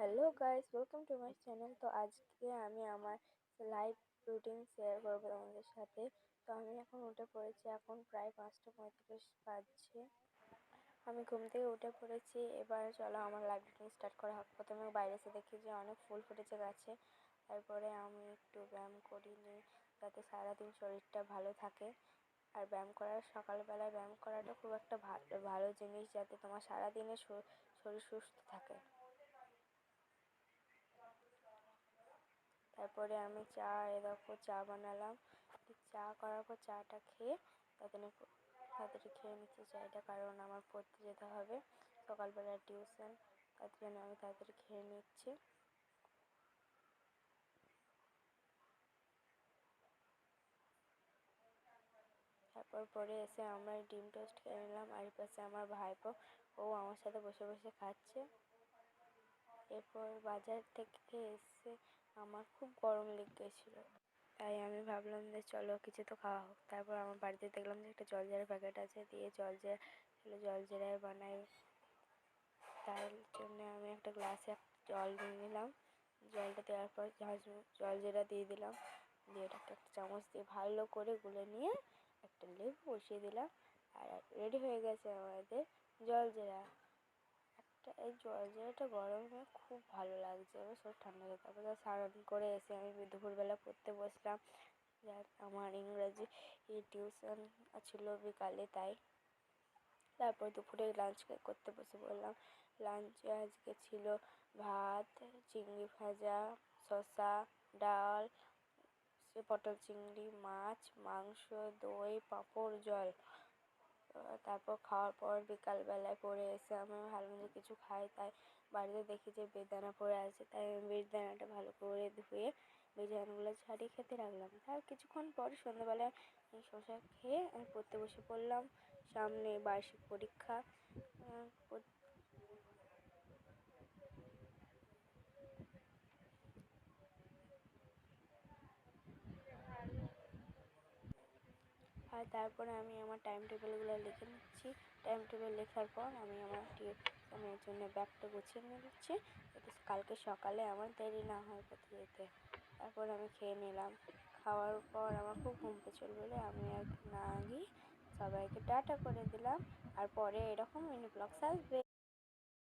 Hello guys, welcome to my channel. তো আজকে আমি আমার লাইভ রুটিন শেয়ার করবো তোমাদের সাথে। তো আমি এখন উঠে পড়েছি, এখন প্রায় 5:35 বাজছে। আমি ঘুম থেকে উঠে পড়েছি। এবার চলো আমার লাইভ রুটিন স্টার্ট করা হোক। প্রথমে বাইরে এসে দেখি যে অনেক ফুল ফুটেছে গাছে। তারপরে আমি একটু ব্যায়াম করি নিই, যাতে সারাদিন শরীরটা ভালো থাকে। আর সকালবেলায় ব্যায়াম করাটা খুব একটা ভালো জিনিস, যাতে তোমার সারাদিনের শরীর সুস্থ থাকে। তারপরে আমি চা বানালাম। চা করার পর চাটা খেয়ে তাড়াতাড়ি খেয়ে নিচ্ছি চাটা, কারণ আমার পড়তে যেতে হবে সকালবেলা টিউশন। তার জন্য আমি তাড়াতাড়ি খেয়ে নিচ্ছি। তারপর পরে এসে আমরা ডিম টোস্ট খেয়ে নিলাম। আর পাশে আমার ভাইপো, ও আমার সাথে বসে বসে খাচ্ছে। এরপর বাজার থেকে এসে আমার খুব গরম লেগেছিলো, তাই আমি ভাবলাম যে চলো কিছু তো খাওয়া হোক। তারপর আমার বাড়িতে দেখলাম যে একটা জলজিরার প্যাকেট আছে, দিয়ে জলজিরায় বানাই। তার জন্য আমি একটা গ্লাসে জল নিয়ে নিলাম। জলটা দেওয়ার পর জলজিরা দিয়ে দিলাম, দিয়ে এটাকে একটা চামচ দিয়ে ভালো করে গুলে নিয়ে একটা লেবু বসিয়ে দিলাম। আর রেডি হয়ে গেছে আমাদের জলজিরা। এই জলজিরাটা গরমে খুব ভালো লাগছে, এবার সব ঠান্ডা হয়ে। তারপর স্নান করে এসে আমি দুপুরবেলা পড়তে বসলাম। আমার ইংরাজি টিউশন ছিল বিকালে, তাই তারপর দুপুরে লাঞ্চ করতে বসে পড়লাম। লাঞ্চে আজকে ছিল ভাত, চিংড়ি ভাজা, শসা, ডাল, পটল চিংড়ি, মাছ, মাংস, দই, পাঁপড়, জল। তারপর খাওয়ার পর বিকালবেলায় পড়ে এসে আমি ভালো কিছু খাই, তাই বাড়িতে দেখি যে বেদানা পড়ে আছে, তাই আমি বেদানাটা ভালো করে ধুয়ে বেদানাগুলো ছাড়িয়ে খেতে রাখলাম। তার কিছুক্ষণ পর সন্ধ্যাবেলায় শসা খেয়ে আমি পড়তে বসে পড়লাম। সামনে বার্ষিক পরীক্ষা। আর তারপরে আমি আমার টাইম টেবিলগুলো লিখে নিচ্ছি। টাইম টেবিল লেখার পর আমি আমার টিউশনের জন্য ব্যাগটা গুছিয়ে নিচ্ছি, যাতে কালকে সকালে আমার দেরি না হয় পড়তে যেতে। তারপর আমি খেয়ে নিলাম। খাওয়ার পর আমার খুব ঘুম পেয়েছিল বলে আমি আর না গিয়ে সবাইকে টাটা করে দিলাম। আর পরে এরকম মিনি ব্লগস আসবে।